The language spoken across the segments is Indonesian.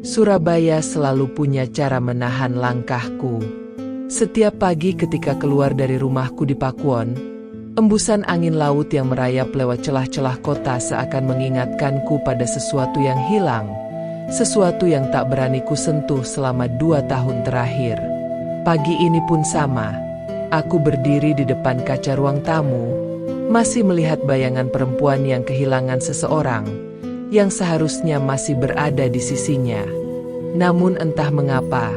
Surabaya selalu punya cara menahan langkahku. Setiap pagi ketika keluar dari rumahku di Pakuwon, embusan angin laut yang merayap lewat celah-celah kota seakan mengingatkanku pada sesuatu yang hilang, sesuatu yang tak berani ku sentuh selama 2 tahun terakhir. Pagi ini pun sama, aku berdiri di depan kaca ruang tamu, masih melihat bayangan perempuan yang kehilangan seseorang, yang seharusnya masih berada di sisinya. Namun entah mengapa,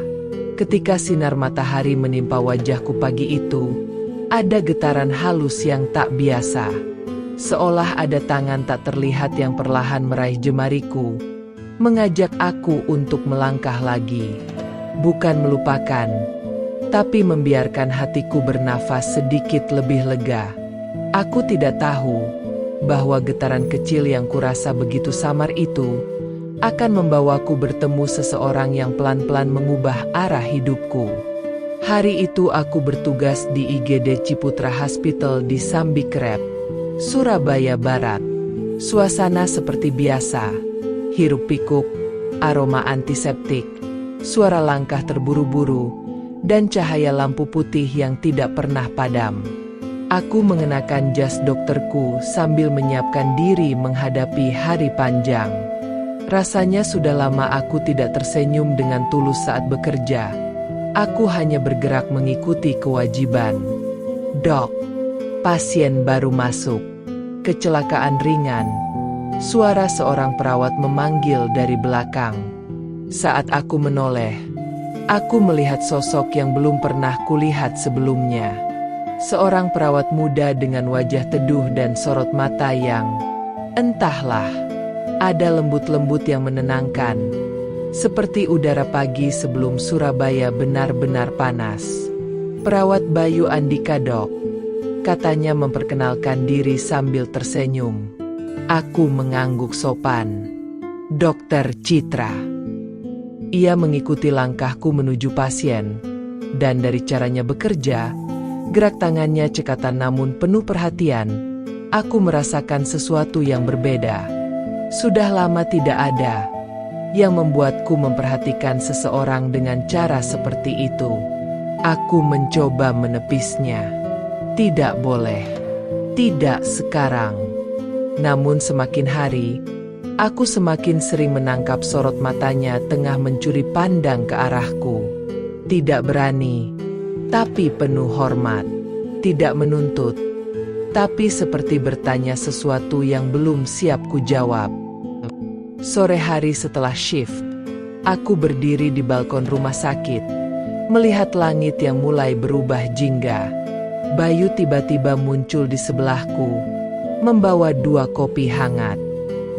ketika sinar matahari menimpa wajahku pagi itu, ada getaran halus yang tak biasa. Seolah ada tangan tak terlihat yang perlahan meraih jemariku, mengajak aku untuk melangkah lagi. Bukan melupakan, tapi membiarkan hatiku bernafas sedikit lebih lega. Aku tidak tahu bahwa getaran kecil yang kurasa begitu samar itu akan membawaku bertemu seseorang yang pelan-pelan mengubah arah hidupku. Hari itu aku bertugas di IGD Ciputra Hospital di Sambikrep, Surabaya Barat. Suasana seperti biasa, hiruk-pikuk, aroma antiseptik, suara langkah terburu-buru, dan cahaya lampu putih yang tidak pernah padam. Aku mengenakan jas dokterku sambil menyiapkan diri menghadapi hari panjang. Rasanya sudah lama aku tidak tersenyum dengan tulus saat bekerja. Aku hanya bergerak mengikuti kewajiban. Dok, pasien baru masuk. Kecelakaan ringan. Suara seorang perawat memanggil dari belakang. Saat aku menoleh, aku melihat sosok yang belum pernah kulihat sebelumnya. Seorang perawat muda dengan wajah teduh dan sorot mata yang, entahlah, ada lembut-lembut yang menenangkan, seperti udara pagi sebelum Surabaya benar-benar panas. Perawat Bayu Andika, Dok, katanya memperkenalkan diri sambil tersenyum. Aku mengangguk sopan. Dokter Citra. Ia mengikuti langkahku menuju pasien, dan dari caranya bekerja, gerak tangannya cekatan namun penuh perhatian, aku merasakan sesuatu yang berbeda. Sudah lama tidak ada yang membuatku memperhatikan seseorang dengan cara seperti itu. Aku mencoba menepisnya. Tidak boleh. Tidak sekarang. Namun semakin hari, aku semakin sering menangkap sorot matanya tengah mencuri pandang ke arahku. Tidak berani, tapi penuh hormat. Tidak menuntut, tapi seperti bertanya sesuatu yang belum siap ku jawab. Sore hari setelah shift, aku berdiri di balkon rumah sakit, melihat langit yang mulai berubah jingga. Bayu tiba-tiba muncul di sebelahku, membawa 2 kopi hangat.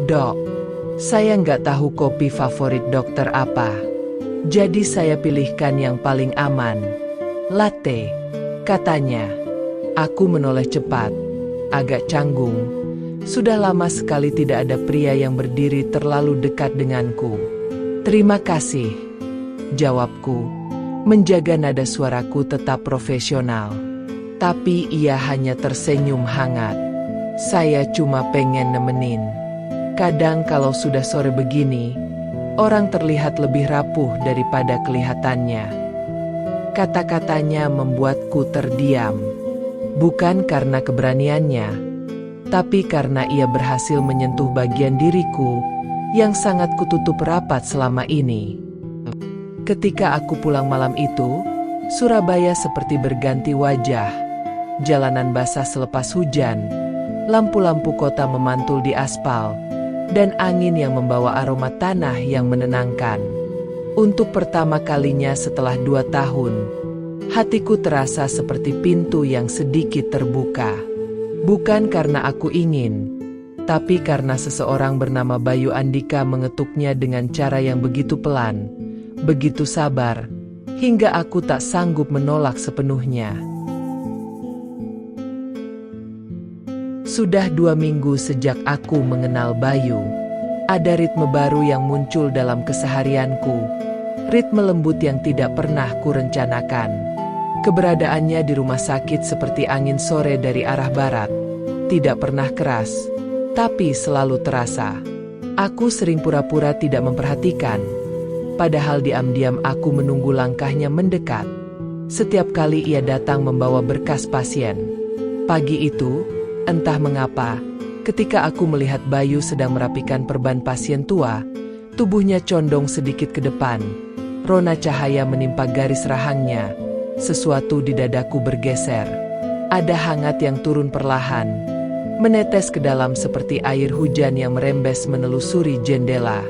Dok, saya nggak tahu kopi favorit dokter apa, jadi saya pilihkan yang paling aman. Latte, katanya. Aku menoleh cepat, agak canggung. Sudah lama sekali tidak ada pria yang berdiri terlalu dekat denganku. Terima kasih, jawabku, menjaga nada suaraku tetap profesional. Tapi ia hanya tersenyum hangat. Saya cuma pengen nemenin. Kadang kalau sudah sore begini, orang terlihat lebih rapuh daripada kelihatannya. Kata-katanya membuatku terdiam. Bukan karena keberaniannya, tapi karena ia berhasil menyentuh bagian diriku yang sangat kututup rapat selama ini. Ketika aku pulang malam itu, Surabaya seperti berganti wajah. Jalanan basah selepas hujan, lampu-lampu kota memantul di aspal, dan angin yang membawa aroma tanah yang menenangkan. Untuk pertama kalinya setelah 2 tahun, hatiku terasa seperti pintu yang sedikit terbuka. Bukan karena aku ingin, tapi karena seseorang bernama Bayu Andika mengetuknya dengan cara yang begitu pelan, begitu sabar, hingga aku tak sanggup menolak sepenuhnya. Sudah 2 minggu sejak aku mengenal Bayu. Ada ritme baru yang muncul dalam keseharianku, ritme lembut yang tidak pernah kurencanakan. Keberadaannya di rumah sakit seperti angin sore dari arah barat, tidak pernah keras, tapi selalu terasa. Aku sering pura-pura tidak memperhatikan, padahal diam-diam aku menunggu langkahnya mendekat. Setiap kali ia datang membawa berkas pasien. Pagi itu, entah mengapa, ketika aku melihat Bayu sedang merapikan perban pasien tua, tubuhnya condong sedikit ke depan. Rona cahaya menimpa garis rahangnya. Sesuatu di dadaku bergeser. Ada hangat yang turun perlahan, menetes ke dalam seperti air hujan yang merembes menelusuri jendela.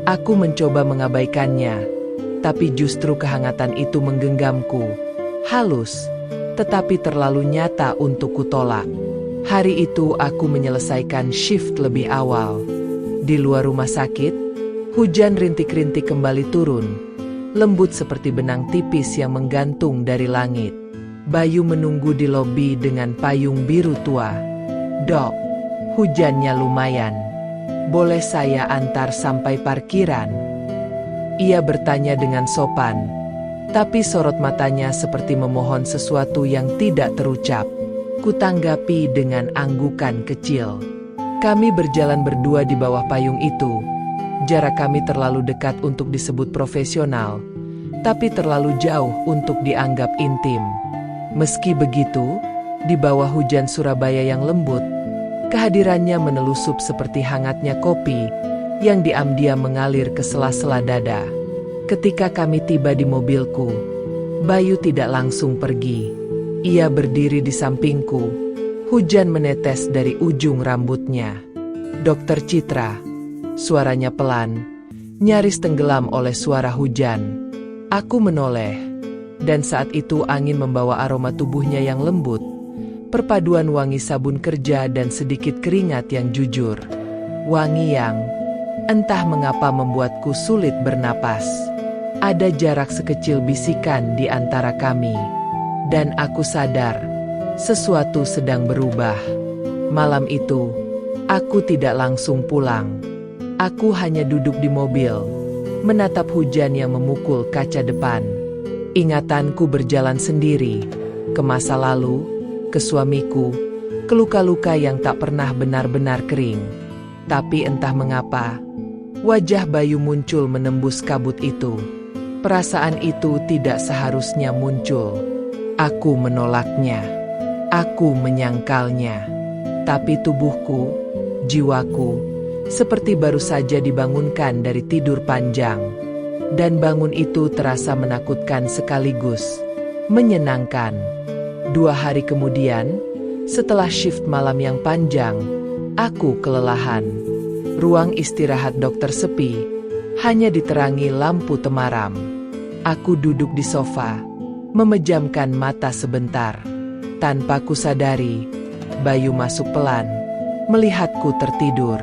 Aku mencoba mengabaikannya, tapi justru kehangatan itu menggenggamku. Halus, tetapi terlalu nyata untuk kutolak. Hari itu aku menyelesaikan shift lebih awal. Di luar rumah sakit, hujan rintik-rintik kembali turun, lembut seperti benang tipis yang menggantung dari langit. Bayu menunggu di lobi dengan payung biru tua. "Dok, hujannya lumayan. Boleh saya antar sampai parkiran?" Ia bertanya dengan sopan, tapi sorot matanya seperti memohon sesuatu yang tidak terucap. Kutanggapi dengan anggukan kecil. Kami berjalan berdua di bawah payung itu. Jarak kami terlalu dekat untuk disebut profesional, tapi terlalu jauh untuk dianggap intim. Meski begitu, di bawah hujan Surabaya yang lembut, kehadirannya menelusup seperti hangatnya kopi yang diam-diam mengalir ke sela-sela dada. Ketika kami tiba di mobilku, Bayu tidak langsung pergi. Ia berdiri di sampingku, hujan menetes dari ujung rambutnya. "Dokter Citra," suaranya pelan, nyaris tenggelam oleh suara hujan. Aku menoleh, dan saat itu angin membawa aroma tubuhnya yang lembut, perpaduan wangi sabun kerja dan sedikit keringat yang jujur. Wangi yang, entah mengapa membuatku sulit bernapas. Ada jarak sekecil bisikan di antara kami, dan aku sadar, sesuatu sedang berubah. Malam itu, aku tidak langsung pulang. Aku hanya duduk di mobil, menatap hujan yang memukul kaca depan. Ingatanku berjalan sendiri, ke masa lalu, ke suamiku, ke luka-luka yang tak pernah benar-benar kering. Tapi entah mengapa, wajah Bayu muncul menembus kabut itu. Perasaan itu tidak seharusnya muncul. Aku menolaknya. Aku menyangkalnya. Tapi tubuhku, jiwaku, seperti baru saja dibangunkan dari tidur panjang. Dan bangun itu terasa menakutkan sekaligus menyenangkan. 2 hari kemudian, setelah shift malam yang panjang, aku kelelahan. Ruang istirahat dokter sepi, hanya diterangi lampu temaram. Aku duduk di sofa, memejamkan mata sebentar. Tanpa kusadari, Bayu masuk pelan, melihatku tertidur.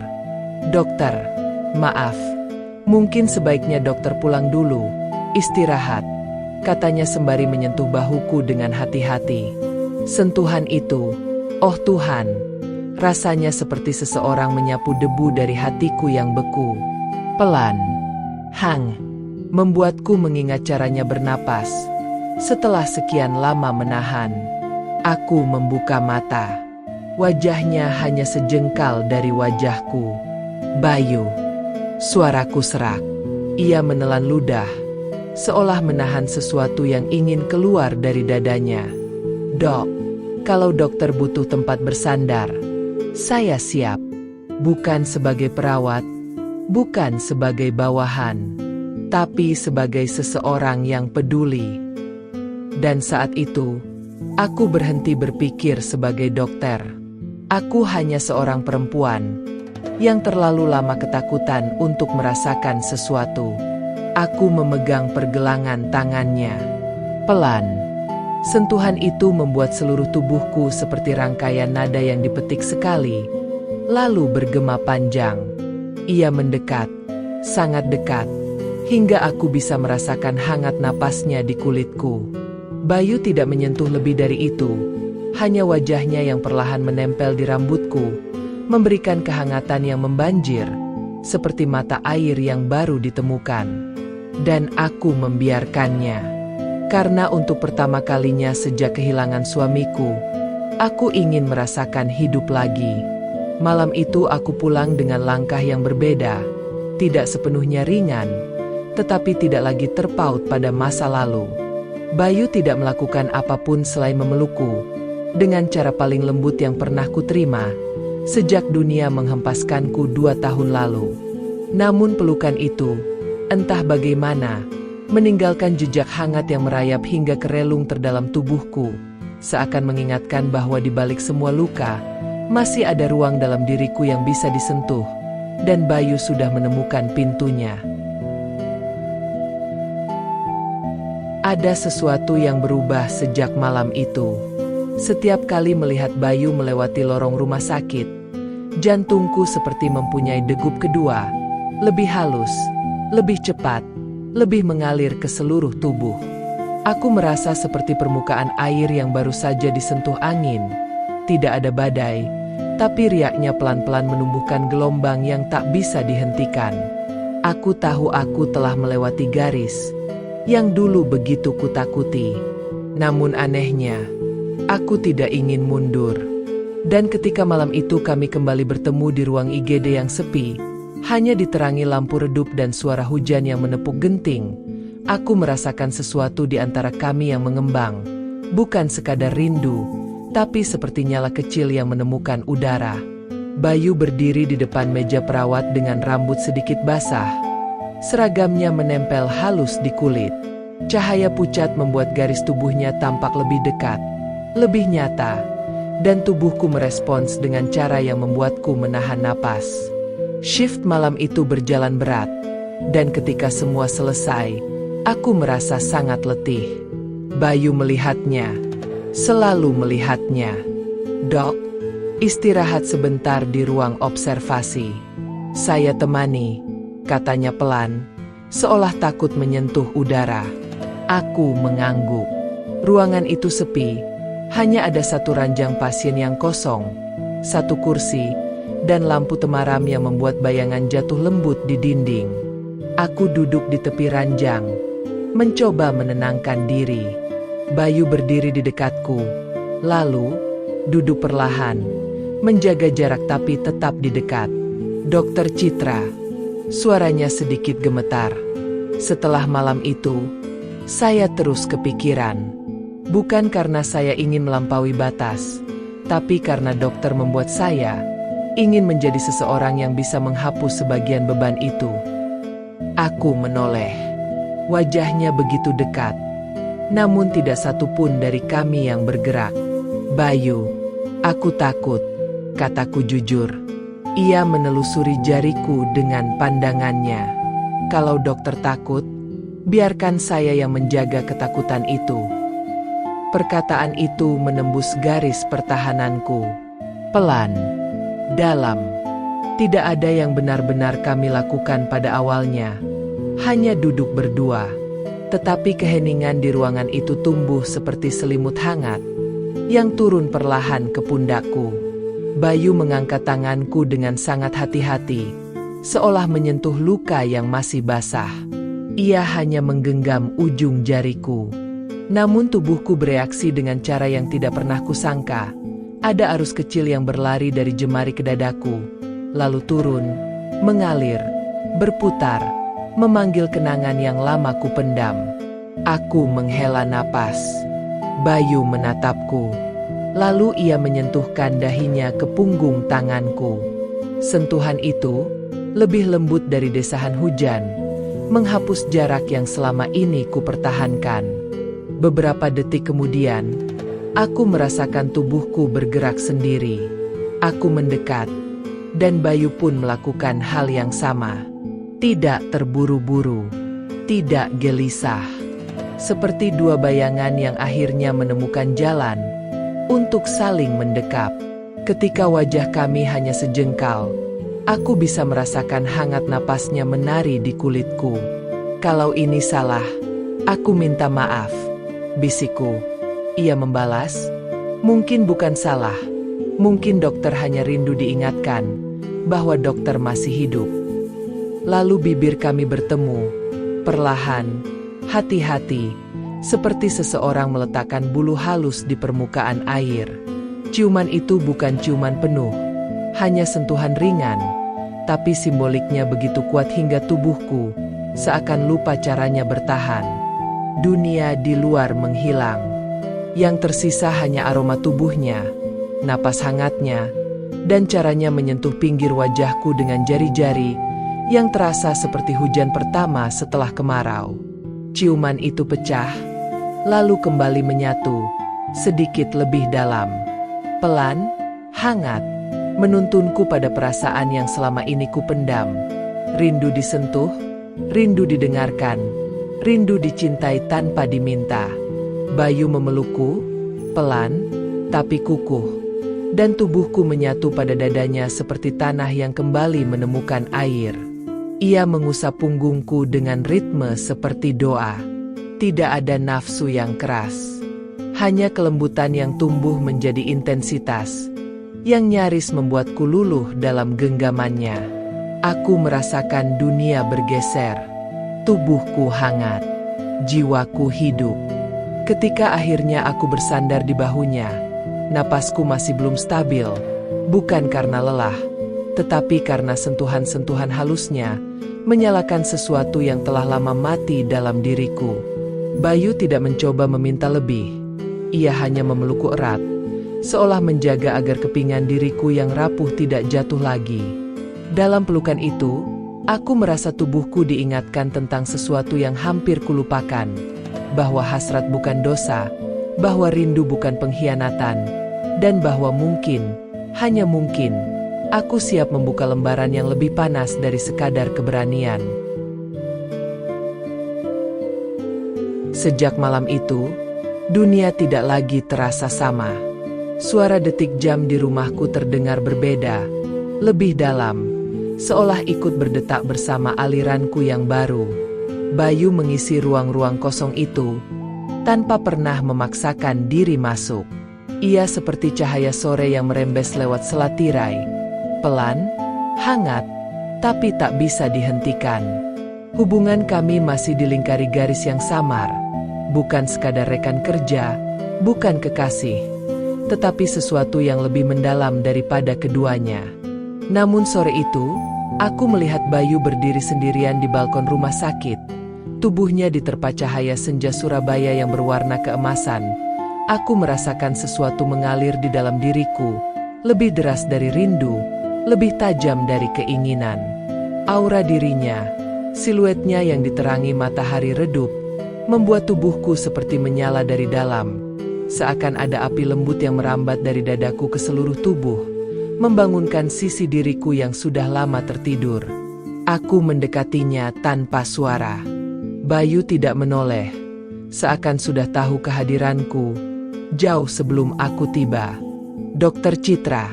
"Dokter, maaf, mungkin sebaiknya dokter pulang dulu, istirahat," katanya sembari menyentuh bahuku dengan hati-hati. Sentuhan itu, oh Tuhan, rasanya seperti seseorang menyapu debu dari hatiku yang beku. Pelan, membuatku mengingat caranya bernapas. Setelah sekian lama menahan, aku membuka mata. Wajahnya hanya sejengkal dari wajahku. "Bayu," suaraku serak. Ia menelan ludah, seolah menahan sesuatu yang ingin keluar dari dadanya. "Dok, kalau dokter butuh tempat bersandar, saya siap. Bukan sebagai perawat, bukan sebagai bawahan, tapi sebagai seseorang yang peduli." Dan saat itu, aku berhenti berpikir sebagai dokter. Aku hanya seorang perempuan yang terlalu lama ketakutan untuk merasakan sesuatu. Aku memegang pergelangan tangannya. Pelan, sentuhan itu membuat seluruh tubuhku seperti rangkaian nada yang dipetik sekali, lalu bergema panjang. Ia mendekat, sangat dekat, hingga aku bisa merasakan hangat napasnya di kulitku. Bayu tidak menyentuh lebih dari itu, hanya wajahnya yang perlahan menempel di rambutku, memberikan kehangatan yang membanjir, seperti mata air yang baru ditemukan. Dan aku membiarkannya. Karena untuk pertama kalinya sejak kehilangan suamiku, aku ingin merasakan hidup lagi. Malam itu aku pulang dengan langkah yang berbeda, tidak sepenuhnya ringan, tetapi tidak lagi terpaut pada masa lalu. Bayu tidak melakukan apapun selain memelukku, dengan cara paling lembut yang pernah kuterima, sejak dunia menghempaskanku 2 tahun lalu. Namun pelukan itu, entah bagaimana, meninggalkan jejak hangat yang merayap hingga ke relung terdalam tubuhku, seakan mengingatkan bahwa di balik semua luka, masih ada ruang dalam diriku yang bisa disentuh, dan Bayu sudah menemukan pintunya. Ada sesuatu yang berubah sejak malam itu. Setiap kali melihat Bayu melewati lorong rumah sakit, jantungku seperti mempunyai degup kedua, lebih halus, lebih cepat, lebih mengalir ke seluruh tubuh. Aku merasa seperti permukaan air yang baru saja disentuh angin. Tidak ada badai, tapi riaknya pelan-pelan menumbuhkan gelombang yang tak bisa dihentikan. Aku tahu aku telah melewati garis yang dulu begitu kutakuti. Namun anehnya, aku tidak ingin mundur. Dan ketika malam itu kami kembali bertemu di ruang IGD yang sepi, hanya diterangi lampu redup dan suara hujan yang menepuk genting, aku merasakan sesuatu di antara kami yang mengembang, bukan sekadar rindu, tapi seperti nyala kecil yang menemukan udara. Bayu berdiri di depan meja perawat dengan rambut sedikit basah. Seragamnya menempel halus di kulit. Cahaya pucat membuat garis tubuhnya tampak lebih dekat, lebih nyata, dan tubuhku merespons dengan cara yang membuatku menahan napas. Shift malam itu berjalan berat, dan ketika semua selesai, aku merasa sangat letih. Bayu melihatnya. Selalu melihatnya. "Dok, istirahat sebentar di ruang observasi. Saya temani," katanya pelan, seolah takut menyentuh udara. Aku mengangguk. Ruangan itu sepi, hanya ada satu ranjang pasien yang kosong, satu kursi, dan lampu temaram yang membuat bayangan jatuh lembut di dinding. Aku duduk di tepi ranjang, mencoba menenangkan diri. Bayu berdiri di dekatku, lalu duduk perlahan, menjaga jarak tapi tetap di dekat. "Dokter Citra," suaranya sedikit gemetar. Setelah malam itu, saya terus kepikiran. Bukan karena saya ingin melampaui batas, tapi karena dokter membuat saya ingin menjadi seseorang yang bisa menghapus sebagian beban itu. Aku menoleh. Wajahnya begitu dekat. Namun tidak satu pun dari kami yang bergerak. "Bayu, aku takut," kataku jujur. Ia menelusuri jariku dengan pandangannya. "Kalau dokter takut, biarkan saya yang menjaga ketakutan itu." Perkataan itu menembus garis pertahananku. Pelan, dalam. Tidak ada yang benar-benar kami lakukan pada awalnya. Hanya duduk berdua. Tetapi keheningan di ruangan itu tumbuh seperti selimut hangat yang turun perlahan ke pundakku. Bayu mengangkat tanganku dengan sangat hati-hati, seolah menyentuh luka yang masih basah. Ia hanya menggenggam ujung jariku. Namun tubuhku bereaksi dengan cara yang tidak pernah kusangka. Ada arus kecil yang berlari dari jemari ke dadaku, lalu turun, mengalir, berputar, memanggil kenangan yang lama kupendam. Aku menghela napas. Bayu menatapku. Lalu ia menyentuhkan dahinya ke punggung tanganku. Sentuhan itu lebih lembut dari desahan hujan, menghapus jarak yang selama ini kupertahankan. Beberapa detik kemudian, aku merasakan tubuhku bergerak sendiri. Aku mendekat, dan Bayu pun melakukan hal yang sama. Tidak terburu-buru, tidak gelisah. Seperti dua bayangan yang akhirnya menemukan jalan untuk saling mendekap. Ketika wajah kami hanya sejengkal, aku bisa merasakan hangat napasnya menari di kulitku. "Kalau ini salah, aku minta maaf," bisikku. Ia membalas, "Mungkin bukan salah. Mungkin dokter hanya rindu diingatkan bahwa dokter masih hidup." Lalu bibir kami bertemu, perlahan, hati-hati, seperti seseorang meletakkan bulu halus di permukaan air. Ciuman itu bukan ciuman penuh, Hanya sentuhan ringan, tapi simboliknya begitu kuat hingga tubuhku seakan lupa caranya bertahan. Dunia di luar menghilang. Yang tersisa hanya aroma tubuhnya, napas hangatnya, dan caranya menyentuh pinggir wajahku dengan jari-jari yang terasa seperti hujan pertama setelah kemarau. Ciuman itu pecah, lalu kembali menyatu, sedikit lebih dalam. Pelan, hangat, menuntunku pada perasaan yang selama ini kupendam. Rindu disentuh, rindu didengarkan, rindu dicintai tanpa diminta. Bayu memelukku, pelan, tapi kukuh, dan tubuhku menyatu pada dadanya seperti tanah yang kembali menemukan air. Ia mengusap punggungku dengan ritme seperti doa. Tidak ada nafsu yang keras, hanya kelembutan yang tumbuh menjadi intensitas, yang nyaris membuatku luluh dalam genggamannya. Aku merasakan dunia bergeser, tubuhku hangat, jiwaku hidup. Ketika akhirnya aku bersandar di bahunya, napasku masih belum stabil, bukan karena lelah, tetapi karena sentuhan-sentuhan halusnya menyalakan sesuatu yang telah lama mati dalam diriku. Bayu tidak mencoba meminta lebih, ia hanya memelukku erat, seolah menjaga agar kepingan diriku yang rapuh tidak jatuh lagi. Dalam pelukan itu, aku merasa tubuhku diingatkan tentang sesuatu yang hampir kulupakan, bahwa hasrat bukan dosa, bahwa rindu bukan pengkhianatan, dan bahwa mungkin, hanya mungkin, aku siap membuka lembaran yang lebih panas dari sekadar keberanian. Sejak malam itu, dunia tidak lagi terasa sama. Suara detik jam di rumahku terdengar berbeda, lebih dalam, seolah ikut berdetak bersama aliranku yang baru. Bayu mengisi ruang-ruang kosong itu, tanpa pernah memaksakan diri masuk. Ia seperti cahaya sore yang merembes lewat selat tirai. Pelan, hangat, tapi tak bisa dihentikan. Hubungan kami masih dilingkari garis yang samar. Bukan sekadar rekan kerja, bukan kekasih, tetapi sesuatu yang lebih mendalam daripada keduanya. Namun sore itu, aku melihat Bayu berdiri sendirian di balkon rumah sakit. Tubuhnya diterpa cahaya senja Surabaya yang berwarna keemasan. Aku merasakan sesuatu mengalir di dalam diriku, lebih deras dari rindu, lebih tajam dari keinginan. Aura dirinya, siluetnya yang diterangi matahari redup, membuat tubuhku seperti menyala dari dalam. Seakan ada api lembut yang merambat dari dadaku ke seluruh tubuh, membangunkan sisi diriku yang sudah lama tertidur. Aku mendekatinya tanpa suara. Bayu tidak menoleh, seakan sudah tahu kehadiranku, jauh sebelum aku tiba. "Dokter Citra,"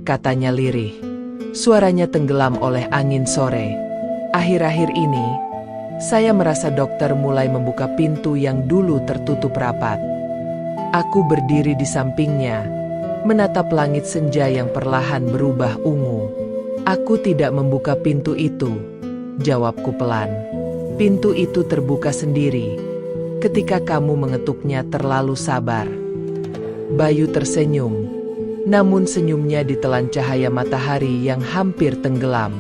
katanya lirih. Suaranya tenggelam oleh angin sore. "Akhir-akhir ini, saya merasa dokter mulai membuka pintu yang dulu tertutup rapat." Aku berdiri di sampingnya, menatap langit senja yang perlahan berubah ungu. "Aku tidak membuka pintu itu," jawabku pelan. "Pintu itu terbuka sendiri ketika kamu mengetuknya terlalu sabar." Bayu tersenyum, namun senyumnya ditelan cahaya matahari yang hampir tenggelam.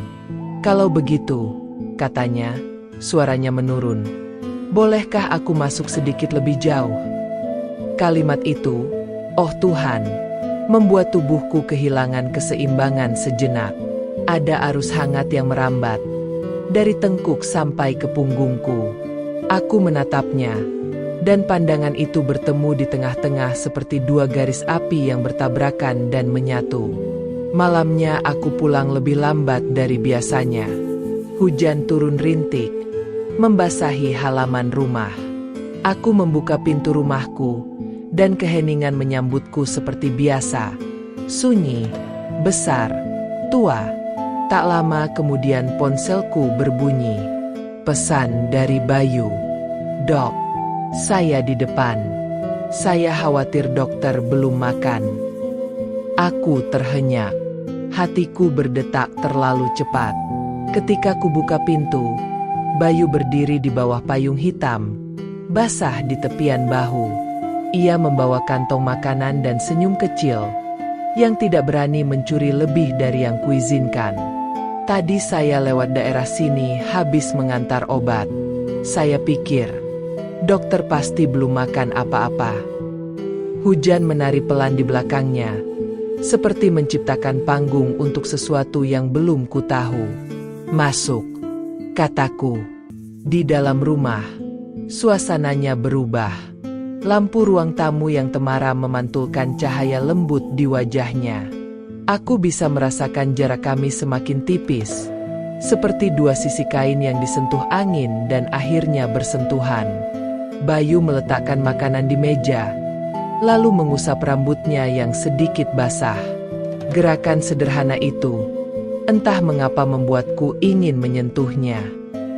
"Kalau begitu," katanya, suaranya menurun, "bolehkah aku masuk sedikit lebih jauh?" Kalimat itu, oh Tuhan, membuat tubuhku kehilangan keseimbangan sejenak. Ada arus hangat yang merambat dari tengkuk sampai ke punggungku. Aku menatapnya, dan pandangan itu bertemu di tengah-tengah seperti dua garis api yang bertabrakan dan menyatu. Malamnya aku pulang lebih lambat dari biasanya. Hujan turun rintik, membasahi halaman rumah. Aku membuka pintu rumahku, dan keheningan menyambutku seperti biasa. Sunyi, besar, tua. Tak lama kemudian ponselku berbunyi. Pesan dari Bayu. "Dok, saya di depan. Saya khawatir dokter belum makan." Aku terhenyak. Hatiku berdetak terlalu cepat. Ketika kubuka pintu, Bayu berdiri di bawah payung hitam, basah di tepian bahu. Ia membawa kantong makanan dan senyum kecil. yang tidak berani mencuri lebih dari yang kuizinkan. Tadi saya lewat daerah sini habis mengantar obat. Saya pikir, dokter pasti belum makan apa-apa. Hujan menari pelan di belakangnya, seperti menciptakan panggung untuk sesuatu yang belum ku tahu. Masuk, kataku. Di dalam rumah, suasananya berubah. Lampu ruang tamu yang temaram memantulkan cahaya lembut di wajahnya. Aku bisa merasakan jarak kami semakin tipis, seperti dua sisi kain yang disentuh angin dan akhirnya bersentuhan. Bayu meletakkan makanan di meja, lalu mengusap rambutnya yang sedikit basah. Gerakan sederhana itu, entah mengapa membuatku ingin menyentuhnya.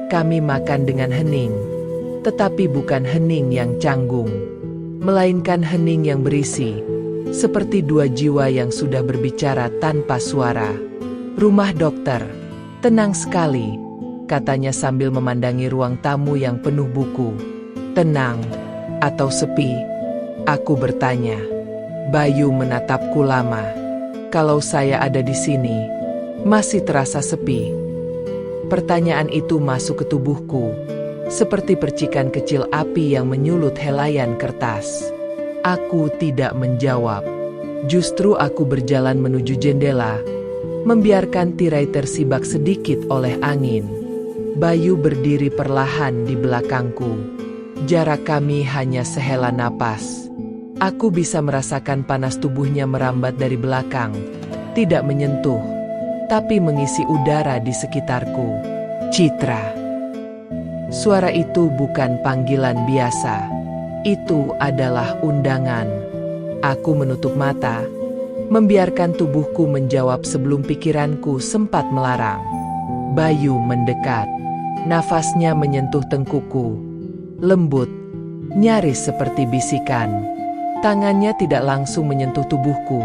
Kami makan dengan hening, tetapi bukan hening yang canggung, melainkan hening yang berisi, seperti dua jiwa yang sudah berbicara tanpa suara. Rumah dokter, tenang sekali, katanya sambil memandangi ruang tamu yang penuh buku. Tenang, atau sepi? Aku bertanya. Bayu menatapku lama. Kalau saya ada di sini, masih terasa sepi. Pertanyaan itu masuk ke tubuhku, seperti percikan kecil api yang menyulut helaian kertas. Aku tidak menjawab. Justru aku berjalan menuju jendela, membiarkan tirai tersibak sedikit oleh angin. Bayu berdiri perlahan di belakangku. Jarak kami hanya sehela napas. Aku bisa merasakan panas tubuhnya merambat dari belakang, tidak menyentuh, tapi mengisi udara di sekitarku. Citra. Suara itu bukan panggilan biasa. Itu adalah undangan. Aku menutup mata, membiarkan tubuhku menjawab sebelum pikiranku sempat melarang. Bayu mendekat. Nafasnya menyentuh tengkuku. Lembut, nyaris seperti bisikan. Tangannya tidak langsung menyentuh tubuhku,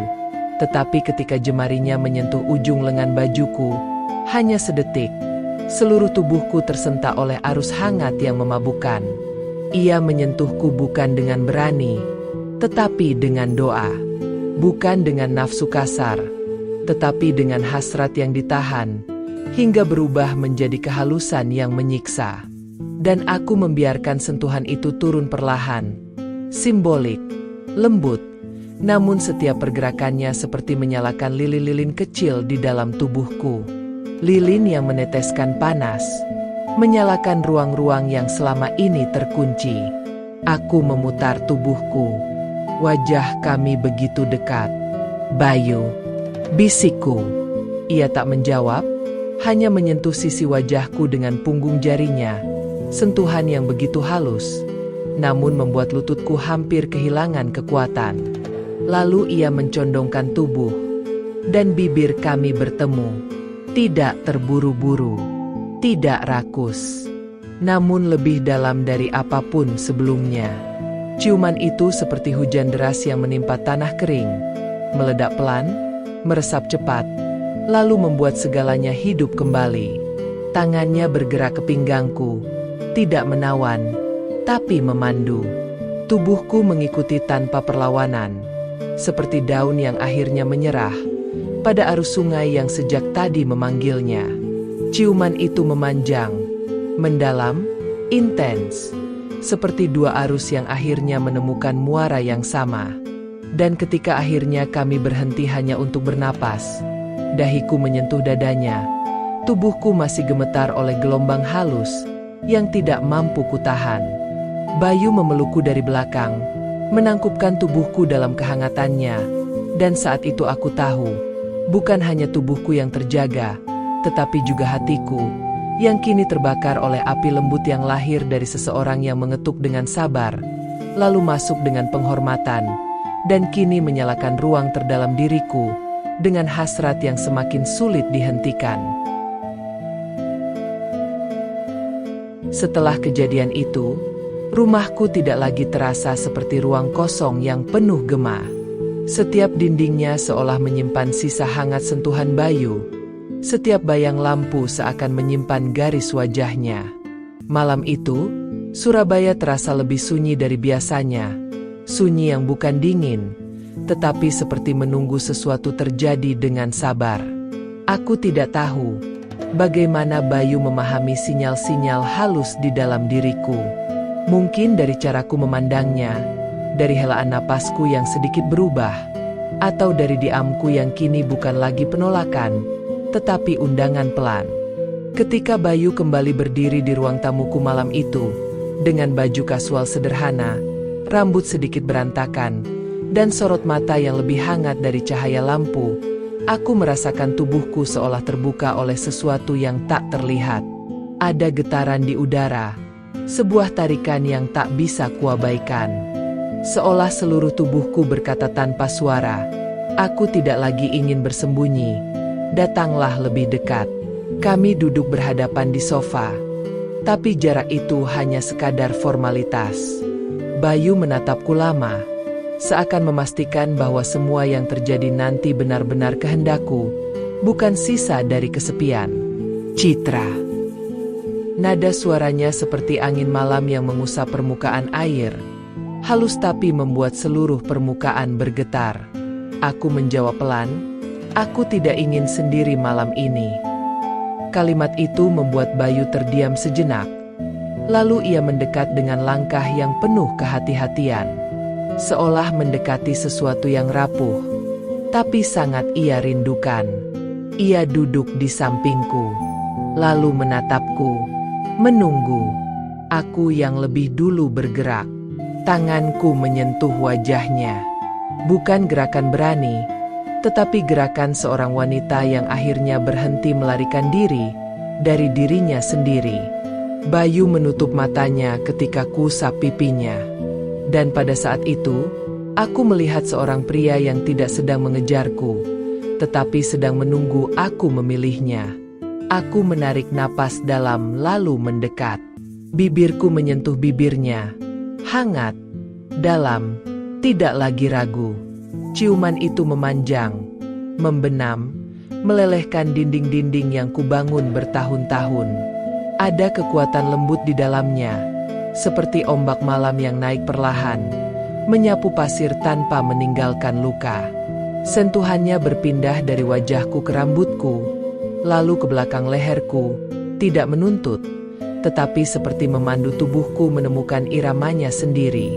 tetapi ketika jemarinya menyentuh ujung lengan bajuku, hanya sedetik, seluruh tubuhku tersentak oleh arus hangat yang memabukkan. Ia menyentuhku bukan dengan berani, tetapi dengan doa. Bukan dengan nafsu kasar, tetapi dengan hasrat yang ditahan, hingga berubah menjadi kehalusan yang menyiksa. Dan aku membiarkan sentuhan itu turun perlahan, simbolik, lembut, namun setiap pergerakannya seperti menyalakan lilin-lilin kecil di dalam tubuhku. Lilin yang meneteskan panas, menyalakan ruang-ruang yang selama ini terkunci. Aku memutar tubuhku. Wajah kami begitu dekat. Bayu, bisikku. Ia tak menjawab, hanya menyentuh sisi wajahku dengan punggung jarinya. Sentuhan yang begitu halus, namun membuat lututku hampir kehilangan kekuatan. Lalu ia mencondongkan tubuh, dan bibir kami bertemu. Tidak terburu-buru, tidak rakus, namun lebih dalam dari apapun sebelumnya. Ciuman itu seperti hujan deras yang menimpa tanah kering, meledak pelan, meresap cepat, lalu membuat segalanya hidup kembali. Tangannya bergerak ke pinggangku, tidak menawan, tapi memandu. Tubuhku mengikuti tanpa perlawanan, seperti daun yang akhirnya menyerah pada arus sungai yang sejak tadi memanggilnya. Ciuman itu memanjang, mendalam, intens, seperti dua arus yang akhirnya menemukan muara yang sama. Dan ketika akhirnya kami berhenti hanya untuk bernapas, dahiku menyentuh dadanya. Tubuhku masih gemetar oleh gelombang halus yang tidak mampu kutahan. Bayu memelukku dari belakang, menangkupkan tubuhku dalam kehangatannya, dan saat itu aku tahu, bukan hanya tubuhku yang terjaga, tetapi juga hatiku, yang kini terbakar oleh api lembut yang lahir dari seseorang yang mengetuk dengan sabar, lalu masuk dengan penghormatan, dan kini menyalakan ruang terdalam diriku, dengan hasrat yang semakin sulit dihentikan. Setelah kejadian itu, rumahku tidak lagi terasa seperti ruang kosong yang penuh gema. Setiap dindingnya seolah menyimpan sisa hangat sentuhan Bayu. Setiap bayang lampu seakan menyimpan garis wajahnya. Malam itu, Surabaya terasa lebih sunyi dari biasanya. Sunyi yang bukan dingin, tetapi seperti menunggu sesuatu terjadi dengan sabar. Aku tidak tahu bagaimana Bayu memahami sinyal-sinyal halus di dalam diriku. Mungkin dari caraku memandangnya, dari helaan napasku yang sedikit berubah, atau dari diamku yang kini bukan lagi penolakan, tetapi undangan pelan. Ketika Bayu kembali berdiri di ruang tamuku malam itu, dengan baju kasual sederhana, rambut sedikit berantakan, dan sorot mata yang lebih hangat dari cahaya lampu, aku merasakan tubuhku seolah terbuka oleh sesuatu yang tak terlihat. Ada getaran di udara, sebuah tarikan yang tak bisa kuabaikan. Seolah seluruh tubuhku berkata tanpa suara, aku tidak lagi ingin bersembunyi, datanglah lebih dekat. Kami duduk berhadapan di sofa, tapi jarak itu hanya sekadar formalitas. Bayu menatapku lama, seakan memastikan bahwa semua yang terjadi nanti benar-benar kehendakku, bukan sisa dari kesepian. Citra. Nada suaranya seperti angin malam yang mengusap permukaan air, halus tapi membuat seluruh permukaan bergetar. Aku menjawab pelan, aku tidak ingin sendiri malam ini. Kalimat itu membuat Bayu terdiam sejenak. Lalu ia mendekat dengan langkah yang penuh kehati-hatian, seolah mendekati sesuatu yang rapuh, tapi sangat ia rindukan. Ia duduk di sampingku, lalu menatapku, menunggu. Aku yang lebih dulu bergerak. Tanganku menyentuh wajahnya. Bukan gerakan berani, tetapi gerakan seorang wanita yang akhirnya berhenti melarikan diri dari dirinya sendiri. Bayu menutup matanya ketika kusap pipinya. Dan pada saat itu, aku melihat seorang pria yang tidak sedang mengejarku, tetapi sedang menunggu aku memilihnya. Aku menarik napas dalam lalu mendekat. Bibirku menyentuh bibirnya. Hangat, dalam, tidak lagi ragu. Ciuman itu memanjang, membenam, melelehkan dinding-dinding yang kubangun bertahun-tahun. Ada kekuatan lembut di dalamnya, seperti ombak malam yang naik perlahan, menyapu pasir tanpa meninggalkan luka. Sentuhannya berpindah dari wajahku ke rambutku, lalu ke belakang leherku, tidak menuntut, tetapi seperti memandu tubuhku menemukan iramanya sendiri.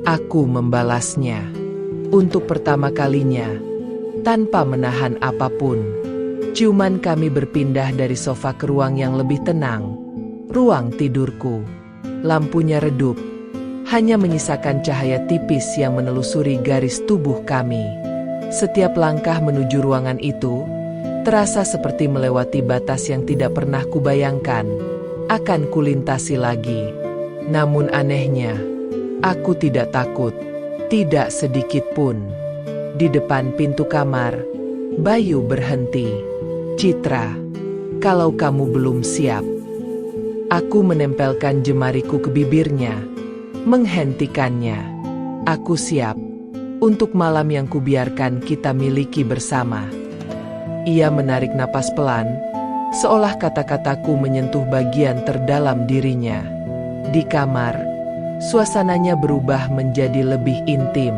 Aku membalasnya. Untuk pertama kalinya, tanpa menahan apapun. Ciuman kami berpindah dari sofa ke ruang yang lebih tenang, ruang tidurku. Lampunya redup, hanya menyisakan cahaya tipis yang menelusuri garis tubuh kami. Setiap langkah menuju ruangan itu, terasa seperti melewati batas yang tidak pernah kubayangkan akan kulintasi lagi. Namun anehnya, aku tidak takut. Tidak sedikit pun. Di depan pintu kamar, Bayu berhenti. Citra, kalau kamu belum siap. Aku menempelkan jemariku ke bibirnya, menghentikannya. Aku siap untuk malam yang kubiarkan kita miliki bersama. Ia menarik napas pelan, seolah kata-kataku menyentuh bagian terdalam dirinya. Di kamar, suasananya berubah menjadi lebih intim.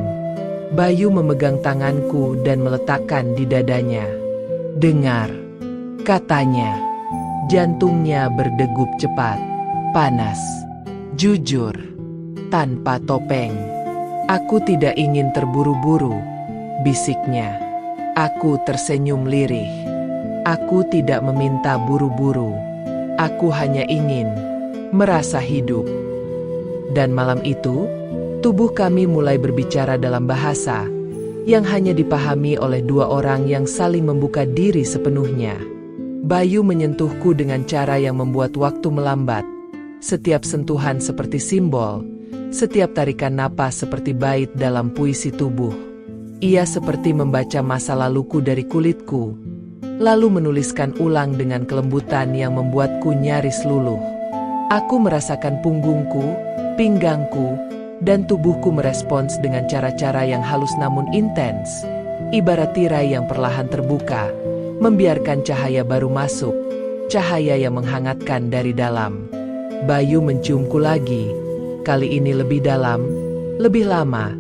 Bayu memegang tanganku dan meletakkan di dadanya. Dengar, katanya. Jantungnya berdegup cepat, panas, jujur, tanpa topeng. Aku tidak ingin terburu-buru, bisiknya. Aku tersenyum lirih. Aku tidak meminta buru-buru. Aku hanya ingin merasa hidup. Dan malam itu, tubuh kami mulai berbicara dalam bahasa yang hanya dipahami oleh dua orang yang saling membuka diri sepenuhnya. Bayu menyentuhku dengan cara yang membuat waktu melambat. Setiap sentuhan seperti simbol, setiap tarikan napas seperti bait dalam puisi tubuh. Ia seperti membaca masa laluku dari kulitku, lalu menuliskan ulang dengan kelembutan yang membuatku nyaris luluh. Aku merasakan punggungku, pinggangku, dan tubuhku merespons dengan cara-cara yang halus namun intens, ibarat tirai yang perlahan terbuka, membiarkan cahaya baru masuk, cahaya yang menghangatkan dari dalam. Bayu menciumku lagi, kali ini lebih dalam, lebih lama,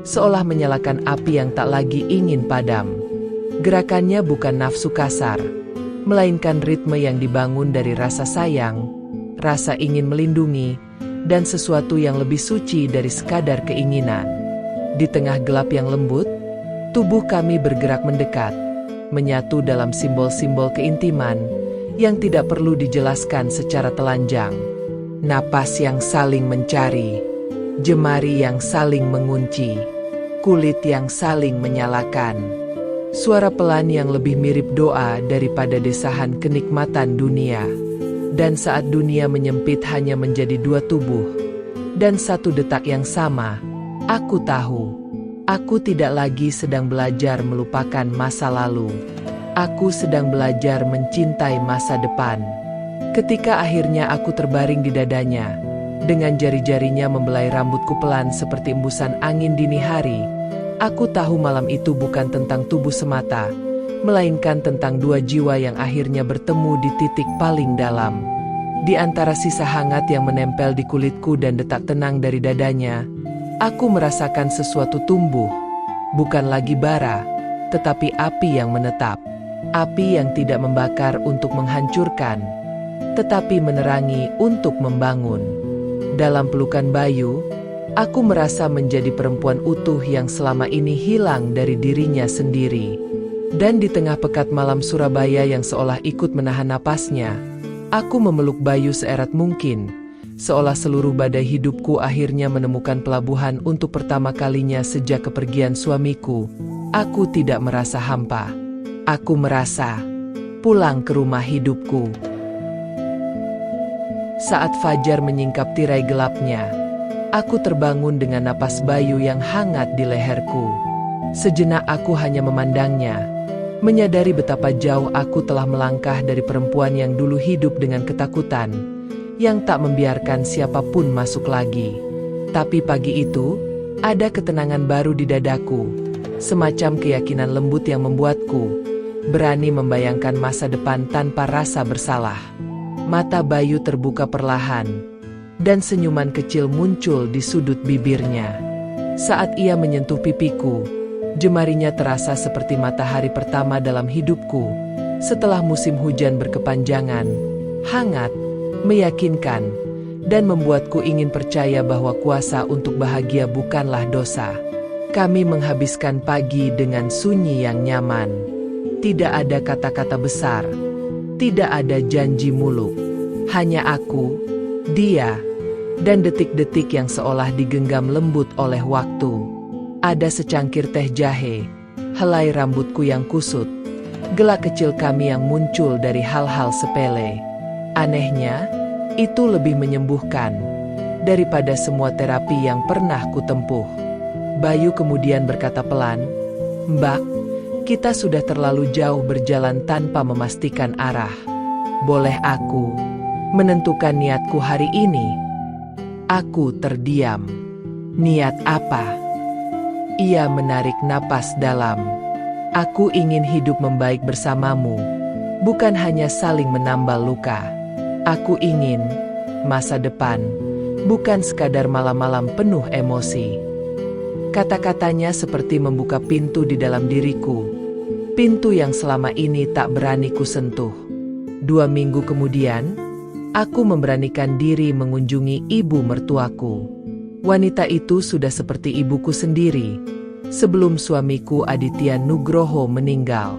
seolah menyalakan api yang tak lagi ingin padam. Gerakannya bukan nafsu kasar, melainkan ritme yang dibangun dari rasa sayang, rasa ingin melindungi, dan sesuatu yang lebih suci dari sekadar keinginan. Di tengah gelap yang lembut, tubuh kami bergerak mendekat, menyatu dalam simbol-simbol keintiman yang tidak perlu dijelaskan secara telanjang. Napas yang saling mencari, jemari yang saling mengunci, kulit yang saling menyalakan. Suara pelan yang lebih mirip doa daripada desahan kenikmatan dunia. Dan saat dunia menyempit hanya menjadi dua tubuh dan satu detak yang sama, aku tahu, aku tidak lagi sedang belajar melupakan masa lalu. Aku sedang belajar mencintai masa depan. Ketika akhirnya aku terbaring di dadanya, dengan jari-jarinya membelai rambutku pelan seperti embusan angin dini hari, aku tahu malam itu bukan tentang tubuh semata, melainkan tentang dua jiwa yang akhirnya bertemu di titik paling dalam. Di antara sisa hangat yang menempel di kulitku dan detak tenang dari dadanya, aku merasakan sesuatu tumbuh, bukan lagi bara, tetapi api yang menetap. Api yang tidak membakar untuk menghancurkan, tetapi menerangi untuk membangun. Dalam pelukan Bayu, aku merasa menjadi perempuan utuh yang selama ini hilang dari dirinya sendiri. Dan di tengah pekat malam Surabaya yang seolah ikut menahan napasnya, aku memeluk Bayu seerat mungkin, seolah seluruh badai hidupku akhirnya menemukan pelabuhan untuk pertama kalinya sejak kepergian suamiku. Aku tidak merasa hampa. Aku merasa pulang ke rumah hidupku. Saat fajar menyingkap tirai gelapnya, aku terbangun dengan napas Bayu yang hangat di leherku. Sejenak aku hanya memandangnya, menyadari betapa jauh aku telah melangkah dari perempuan yang dulu hidup dengan ketakutan, yang tak membiarkan siapapun masuk lagi. Tapi pagi itu, ada ketenangan baru di dadaku, semacam keyakinan lembut yang membuatku berani membayangkan masa depan tanpa rasa bersalah. Mata Bayu terbuka perlahan, dan senyuman kecil muncul di sudut bibirnya. Saat ia menyentuh pipiku, jemarinya terasa seperti matahari pertama dalam hidupku, setelah musim hujan berkepanjangan, hangat, meyakinkan, dan membuatku ingin percaya bahwa kuasa untuk bahagia bukanlah dosa. Kami menghabiskan pagi dengan sunyi yang nyaman. Tidak ada kata-kata besar, tidak ada janji muluk. Hanya aku, dia, dan detik-detik yang seolah digenggam lembut oleh waktu. Ada secangkir teh jahe, helai rambutku yang kusut, gelak kecil kami yang muncul dari hal-hal sepele. Anehnya, itu lebih menyembuhkan daripada semua terapi yang pernah kutempuh. Bayu kemudian berkata pelan, "Mbak, kita sudah terlalu jauh berjalan tanpa memastikan arah. Boleh aku menentukan niatku hari ini?" Aku terdiam. Niat apa? Ia menarik napas dalam. Aku ingin hidup membaik bersamamu, bukan hanya saling menambal luka. Aku ingin masa depan, bukan sekadar malam-malam penuh emosi. Kata-katanya seperti membuka pintu di dalam diriku, pintu yang selama ini tak berani kusentuh. 2 minggu kemudian, aku memberanikan diri mengunjungi ibu mertuaku. Wanita itu sudah seperti ibuku sendiri, sebelum suamiku Aditya Nugroho meninggal.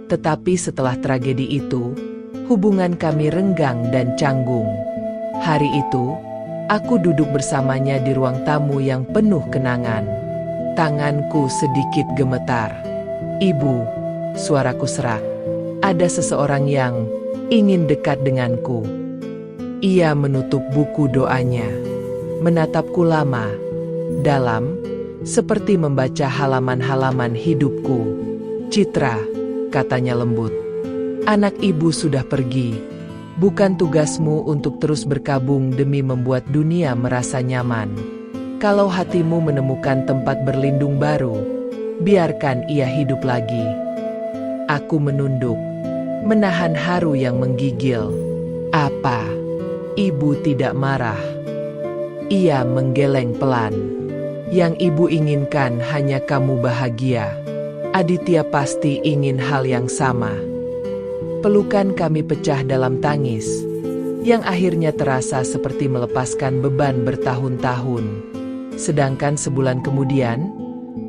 Tetapi setelah tragedi itu, hubungan kami renggang dan canggung. Hari itu, aku duduk bersamanya di ruang tamu yang penuh kenangan. Tanganku sedikit gemetar. "Ibu," suaraku serak, "ada seseorang yang ingin dekat denganku." Ia menutup buku doanya, menatapku lama, dalam, seperti membaca halaman-halaman hidupku. "Citra," katanya lembut, "anak ibu sudah pergi. Bukan tugasmu untuk terus berkabung demi membuat dunia merasa nyaman. Kalau hatimu menemukan tempat berlindung baru, biarkan ia hidup lagi." Aku menunduk, menahan haru yang menggigil. "Apa? Ibu tidak marah?" Ia menggeleng pelan. Yang ibu inginkan hanya kamu bahagia. Aditya pasti ingin hal yang sama. Pelukan kami pecah dalam tangis, yang akhirnya terasa seperti melepaskan beban bertahun-tahun. Sedangkan sebulan kemudian,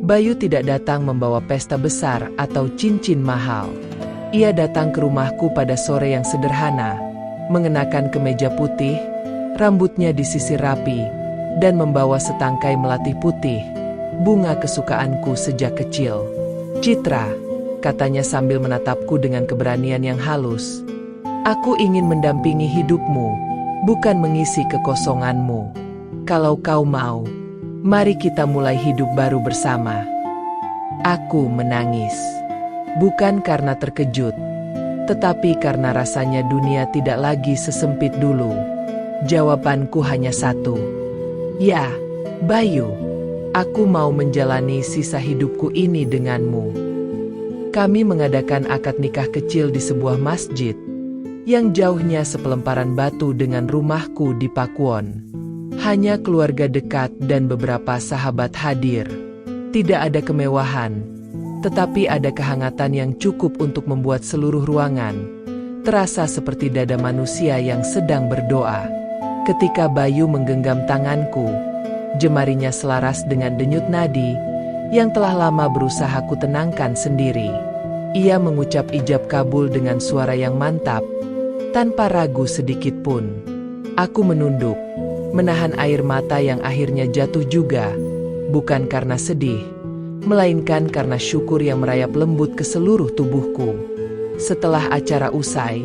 Bayu tidak datang membawa pesta besar atau cincin mahal. Ia datang ke rumahku pada sore yang sederhana, mengenakan kemeja putih, rambutnya disisir rapi, dan membawa setangkai melati putih, bunga kesukaanku sejak kecil. "Citra," katanya sambil menatapku dengan keberanian yang halus, "aku ingin mendampingi hidupmu, bukan mengisi kekosonganmu. Kalau kau mau, mari kita mulai hidup baru bersama." Aku menangis. Bukan karena terkejut, tetapi karena rasanya dunia tidak lagi sesempit dulu. Jawabanku hanya satu. "Ya, Bayu, aku mau menjalani sisa hidupku ini denganmu." Kami mengadakan akad nikah kecil di sebuah masjid, yang jauhnya sepelemparan batu dengan rumahku di Pakuwon. Hanya keluarga dekat dan beberapa sahabat hadir. Tidak ada kemewahan, tetapi ada kehangatan yang cukup untuk membuat seluruh ruangan terasa seperti dada manusia yang sedang berdoa. Ketika Bayu menggenggam tanganku, jemarinya selaras dengan denyut nadi yang telah lama berusaha kutenangkan sendiri. Ia mengucap ijab kabul dengan suara yang mantap, tanpa ragu sedikit pun. Aku menunduk, menahan air mata yang akhirnya jatuh juga, bukan karena sedih, melainkan karena syukur yang merayap lembut ke seluruh tubuhku. Setelah acara usai,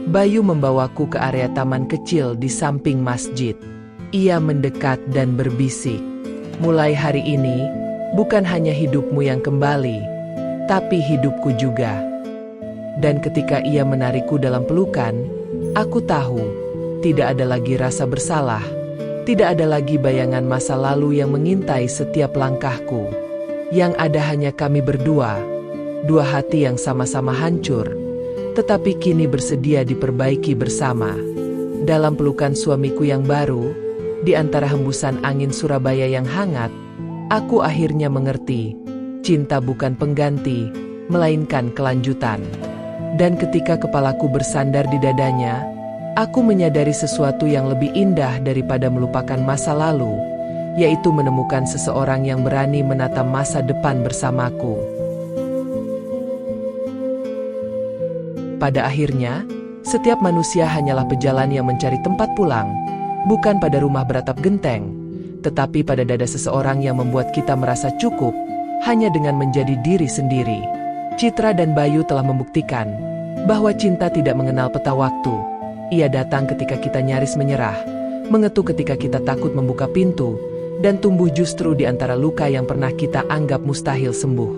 Bayu membawaku ke area taman kecil di samping masjid. Ia mendekat dan berbisik, "Mulai hari ini, bukan hanya hidupmu yang kembali, tapi hidupku juga." Dan ketika ia menarikku dalam pelukan, aku tahu, tidak ada lagi rasa bersalah, tidak ada lagi bayangan masa lalu yang mengintai setiap langkahku. Yang ada hanya kami berdua, dua hati yang sama-sama hancur, tetapi kini bersedia diperbaiki bersama. Dalam pelukan suamiku yang baru, di antara hembusan angin Surabaya yang hangat, aku akhirnya mengerti, cinta bukan pengganti, melainkan kelanjutan. Dan ketika kepalaku bersandar di dadanya, aku menyadari sesuatu yang lebih indah daripada melupakan masa lalu, yaitu menemukan seseorang yang berani menata masa depan bersamaku. Pada akhirnya, setiap manusia hanyalah pejalan yang mencari tempat pulang, bukan pada rumah beratap genteng, tetapi pada dada seseorang yang membuat kita merasa cukup, hanya dengan menjadi diri sendiri. Citra dan Bayu telah membuktikan bahwa cinta tidak mengenal peta waktu. Ia datang ketika kita nyaris menyerah, mengetuk ketika kita takut membuka pintu, dan tumbuh justru di antara luka yang pernah kita anggap mustahil sembuh.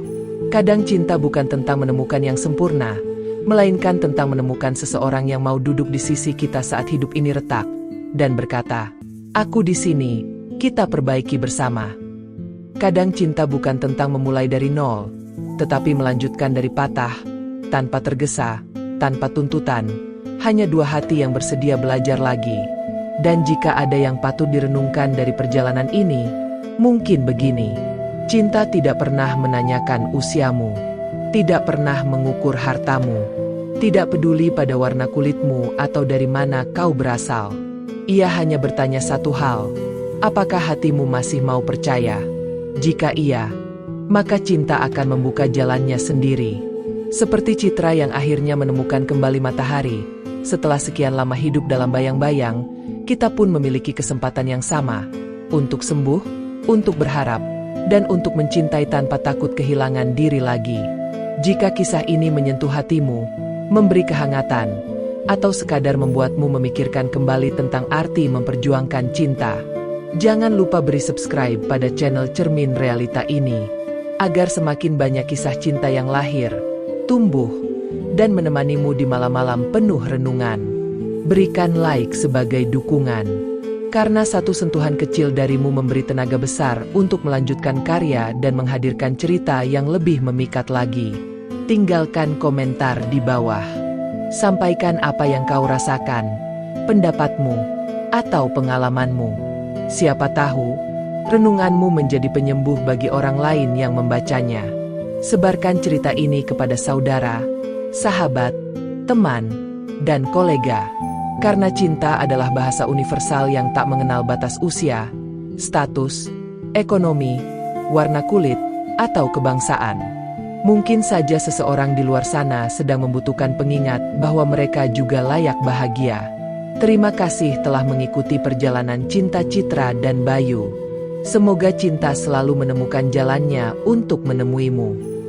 Kadang cinta bukan tentang menemukan yang sempurna, melainkan tentang menemukan seseorang yang mau duduk di sisi kita saat hidup ini retak, dan berkata, "Aku di sini, kita perbaiki bersama." Kadang cinta bukan tentang memulai dari nol, tetapi melanjutkan dari patah, tanpa tergesa, tanpa tuntutan, hanya dua hati yang bersedia belajar lagi. Dan jika ada yang patut direnungkan dari perjalanan ini, mungkin begini: cinta tidak pernah menanyakan usiamu, tidak pernah mengukur hartamu, tidak peduli pada warna kulitmu atau dari mana kau berasal. Ia hanya bertanya satu hal: apakah hatimu masih mau percaya? Jika iya, maka cinta akan membuka jalannya sendiri. Seperti Citra yang akhirnya menemukan kembali matahari. Setelah sekian lama hidup dalam bayang-bayang, kita pun memiliki kesempatan yang sama untuk sembuh, untuk berharap, dan untuk mencintai tanpa takut kehilangan diri lagi. Jika kisah ini menyentuh hatimu, memberi kehangatan, atau sekadar membuatmu memikirkan kembali tentang arti memperjuangkan cinta, jangan lupa beri subscribe pada channel Cermin Realita ini, agar semakin banyak kisah cinta yang lahir, tumbuh, dan menemanimu di malam-malam penuh renungan. Berikan like sebagai dukungan, karena satu sentuhan kecil darimu memberi tenaga besar untuk melanjutkan karya dan menghadirkan cerita yang lebih memikat lagi. Tinggalkan komentar di bawah. Sampaikan apa yang kau rasakan, pendapatmu, atau pengalamanmu. Siapa tahu, Renunganmu menjadi penyembuh bagi orang lain yang membacanya. Sebarkan cerita ini kepada saudara, sahabat, teman, dan kolega. Karena cinta adalah bahasa universal yang tak mengenal batas usia, status, ekonomi, warna kulit, atau kebangsaan. Mungkin saja seseorang di luar sana sedang membutuhkan pengingat bahwa mereka juga layak bahagia. Terima kasih telah mengikuti perjalanan cinta Citra dan Bayu. Semoga cinta selalu menemukan jalannya untuk menemuimu.